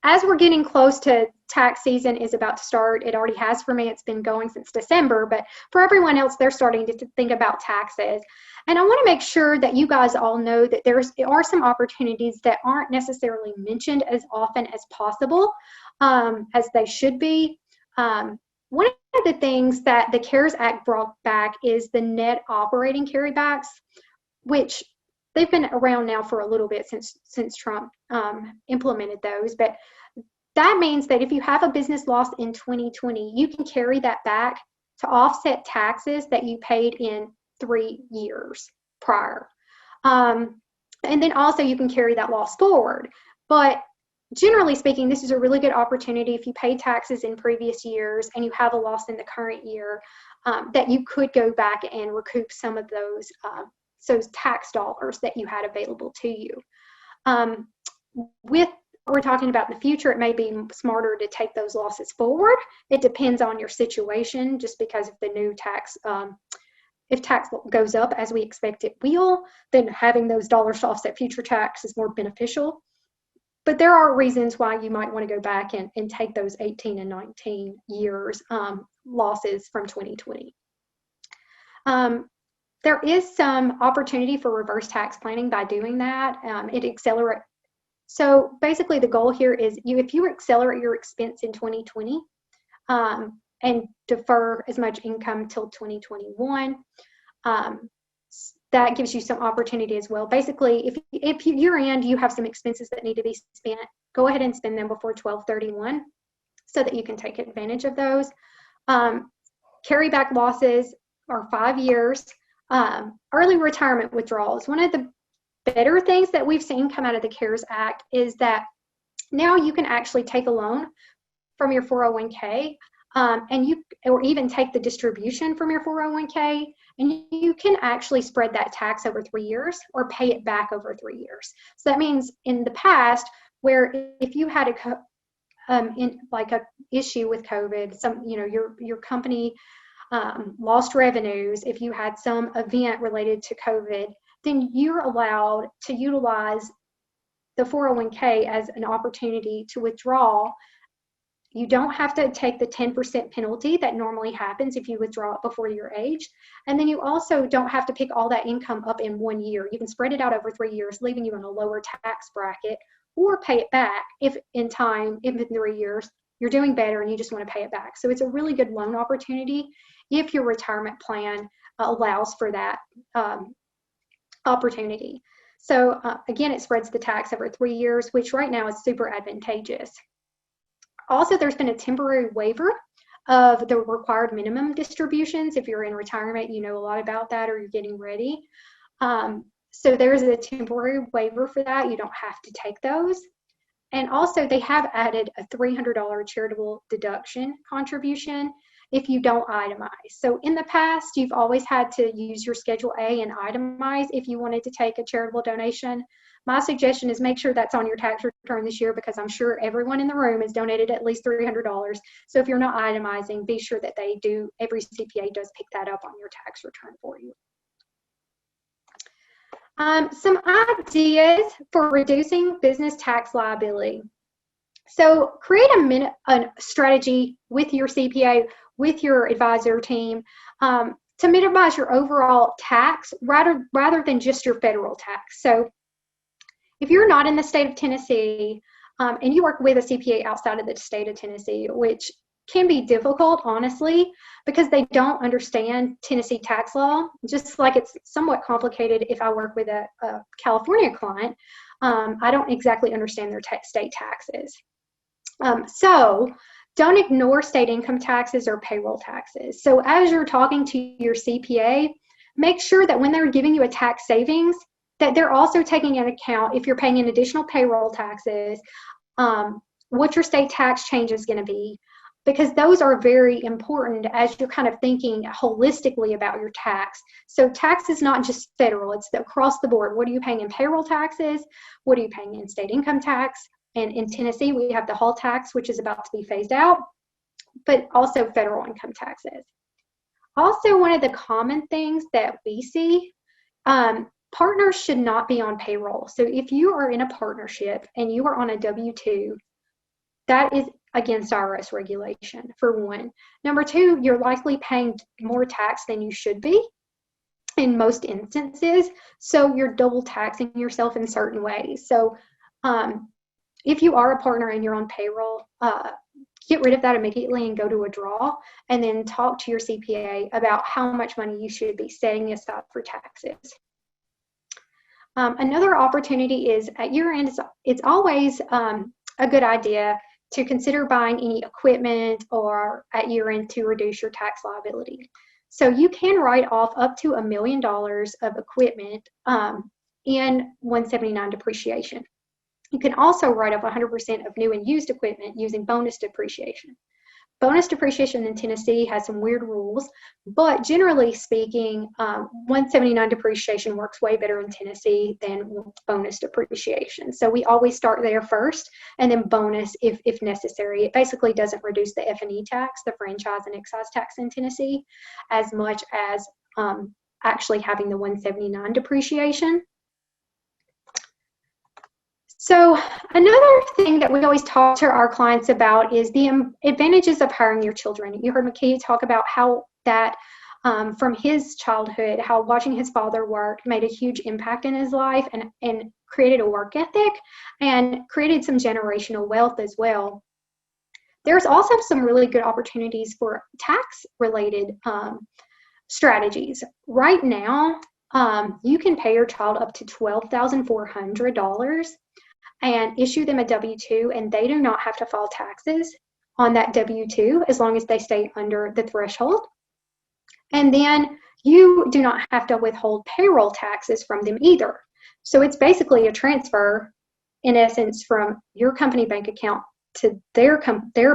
as we're getting close to tax season is about to start, it already has for me. It's been going since December, but for everyone else, they're starting to think about taxes. And I want to make sure that you guys all know that there are some opportunities that aren't necessarily mentioned as often as possible, as they should be. One of the things that the CARES Act brought back is the net operating carrybacks, which they've been around now for a little bit since Trump implemented those. But that means that if you have a business loss in 2020, you can carry that back to offset taxes that you paid in 3 years prior. And then also you can carry that loss forward. But generally speaking, this is a really good opportunity if you pay taxes in previous years and you have a loss in the current year, that you could go back and recoup some of those tax dollars that you had available to you. With what we're talking about in the future, it may be smarter to take those losses forward. It depends on your situation, just because of the new tax. If tax goes up as we expect it will, then having those dollars to offset future tax is more beneficial. But there are reasons why you might want to go back and take those 18 and 19 years losses from 2020. There is some opportunity for reverse tax planning by doing that. It accelerates. So basically the goal here is if you accelerate your expense in 2020 and defer as much income till 2021, that gives you some opportunity as well. Basically, if year end you have some expenses that need to be spent, go ahead and spend them before 12/31 so that you can take advantage of those. Carryback losses are 5 years. Early retirement withdrawals. One of the better things that we've seen come out of the CARES Act is that now you can actually take a loan from your 401k, or even take the distribution from your 401k, and you can actually spread that tax over 3 years or pay it back over 3 years. So that means in the past, where if you had a issue with COVID, your company lost revenues, if you had some event related to COVID, then you're allowed to utilize the 401k as an opportunity to withdraw. You don't have to take the 10% penalty that normally happens if you withdraw it before your age. And then you also don't have to pick all that income up in 1 year. You can spread it out over 3 years, leaving you in a lower tax bracket, or pay it back if in 3 years, you're doing better and you just want to pay it back. So it's a really good loan opportunity if your retirement plan allows for that opportunity. So again, it spreads the tax over 3 years, which right now is super advantageous. Also, there's been a temporary waiver of the required minimum distributions. If you're in retirement, you know a lot about that, or you're getting ready. So there's a temporary waiver for that. You don't have to take those. And also, they have added a $300 charitable deduction contribution if you don't itemize. So in the past, you've always had to use your Schedule A and itemize if you wanted to take a charitable donation. My suggestion is make sure that's on your tax return this year, because I'm sure everyone in the room has donated at least $300. So if you're not itemizing, be sure that every CPA does pick that up on your tax return for you. Some ideas for reducing business tax liability. So create a strategy with your CPA, with your advisor team, to minimize your overall tax rather than just your federal tax. So if you're not in the state of Tennessee, and you work with a CPA outside of the state of Tennessee, which can be difficult, honestly, because they don't understand Tennessee tax law, just like it's somewhat complicated if I work with a California client. I don't exactly understand their state taxes. So don't ignore state income taxes or payroll taxes. So as you're talking to your CPA, make sure that when they're giving you a tax savings, that they're also taking into account if you're paying in additional payroll taxes, what your state tax change is going to be, because those are very important as you're kind of thinking holistically about your tax. So tax is not just federal, it's across the board. What are you paying in payroll taxes? What are you paying in state income tax? And in Tennessee, we have the Hall tax, which is about to be phased out, but also federal income taxes. Also, one of the common things that we see, partners should not be on payroll. So if you are in a partnership and you are on a W-2, that is against IRS regulation, for one. Number two, you're likely paying more tax than you should be in most instances, so you're double taxing yourself in certain ways. So if you are a partner and you're on payroll, get rid of that immediately and go to a draw, and then talk to your CPA about how much money you should be setting aside for taxes. Another opportunity is at year end, it's always a good idea to consider buying any equipment or at year end to reduce your tax liability. So you can write off up to $1 million of equipment in 179 depreciation. You can also write off 100% of new and used equipment using bonus depreciation. Bonus depreciation in Tennessee has some weird rules, but generally speaking, 179 depreciation works way better in Tennessee than bonus depreciation. So we always start there first, and then bonus if necessary. It basically doesn't reduce the F&E tax, the franchise and excise tax in Tennessee, as much as actually having the 179 depreciation. So another thing that we always talk to our clients about is the advantages of hiring your children. You heard McKee talk about how that from his childhood, how watching his father work made a huge impact in his life and created a work ethic and created some generational wealth as well. There's also some really good opportunities for tax-related strategies. Right now, you can pay your child up to $12,400 and issue them a W-2, and they do not have to file taxes on that W-2 as long as they stay under the threshold. And then you do not have to withhold payroll taxes from them either. So it's basically a transfer, in essence, from your company bank account to their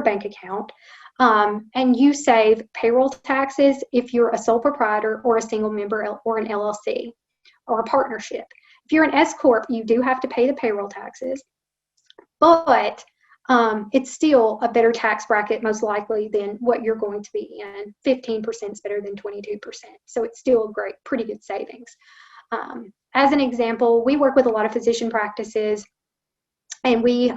bank account, and you save payroll taxes if you're a sole proprietor or a single member or an LLC or a partnership. If you're an S Corp, you do have to pay the payroll taxes, but it's still a better tax bracket most likely than what you're going to be in. 15% is better than 22%. So it's still a pretty good savings. As an example, we work with a lot of physician practices, and we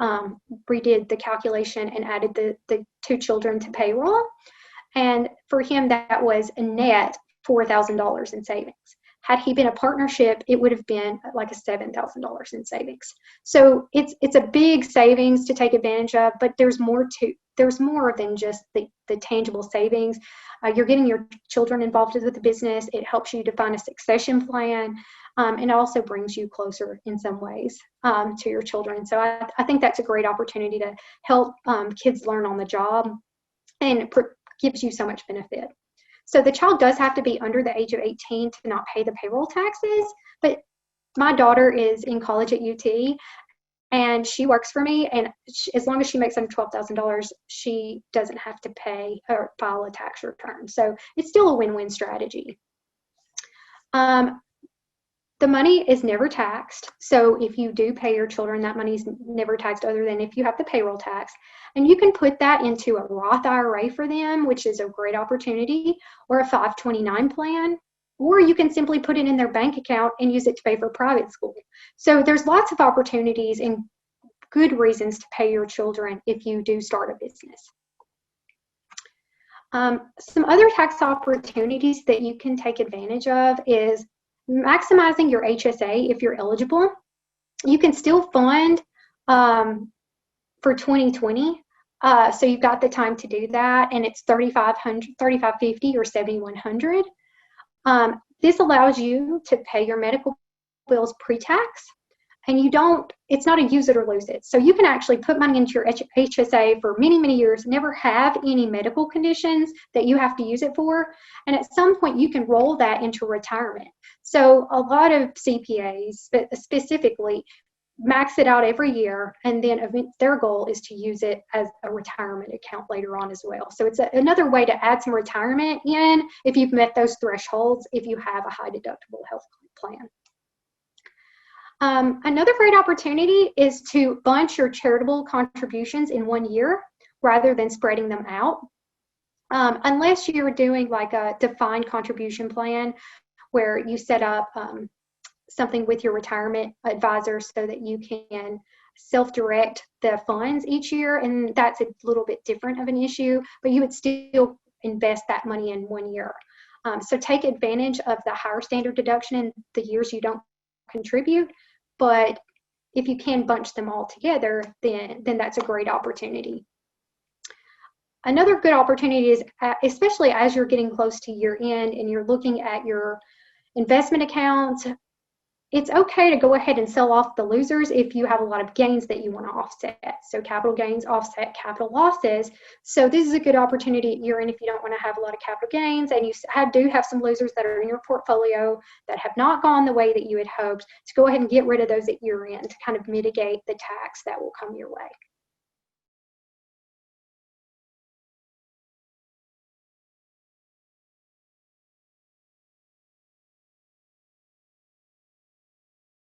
redid the calculation and added the two children to payroll. And for him, that was a net $4,000 in savings. Had he been a partnership, it would have been like a $7,000 in savings. So it's a big savings to take advantage of, but there's more than just the tangible savings. You're getting your children involved with the business. It helps you define a succession plan, and it also brings you closer in some ways to your children. So I think that's a great opportunity to help kids learn on the job, and gives you so much benefit. So the child does have to be under the age of 18 to not pay the payroll taxes, but my daughter is in college at UT, and she works for me, and as long as she makes under $12,000, she doesn't have to pay or file a tax return. So it's still a win-win strategy. The money is never taxed. So if you do pay your children, that money is never taxed other than if you have the payroll tax. And you can put that into a Roth IRA for them, which is a great opportunity, or a 529 plan, or you can simply put it in their bank account and use it to pay for private school. So there's lots of opportunities and good reasons to pay your children if you do start a business. Some other tax opportunities that you can take advantage of is maximizing your HSA if you're eligible. You can still fund for 2020. So you've got the time to do that, and it's $3,550 or $7,100. This allows you to pay your medical bills pre-tax, and it's not a use it or lose it. So you can actually put money into your HSA for many, many years, never have any medical conditions that you have to use it for, and at some point you can roll that into retirement. So a lot of CPAs, specifically, max it out every year, and then their goal is to use it as a retirement account later on as well. So it's another way to add some retirement in if you've met those thresholds, if you have a high deductible health plan. Another great opportunity is to bunch your charitable contributions in 1 year rather than spreading them out. Unless you're doing like a defined contribution plan where you set up something with your retirement advisor so that you can self-direct the funds each year, and that's a little bit different of an issue, but you would still invest that money in 1 year. So take advantage of the higher standard deduction in the years you don't contribute, but if you can bunch them all together, then that's a great opportunity. Another good opportunity is, especially as you're getting close to year end and you're looking at your investment accounts, it's okay to go ahead and sell off the losers if you have a lot of gains that you want to offset. So capital gains offset capital losses. So this is a good opportunity at year end if you don't want to have a lot of capital gains and you do have some losers that are in your portfolio that have not gone the way that you had hoped, to go ahead and get rid of those at year end to kind of mitigate the tax that will come your way.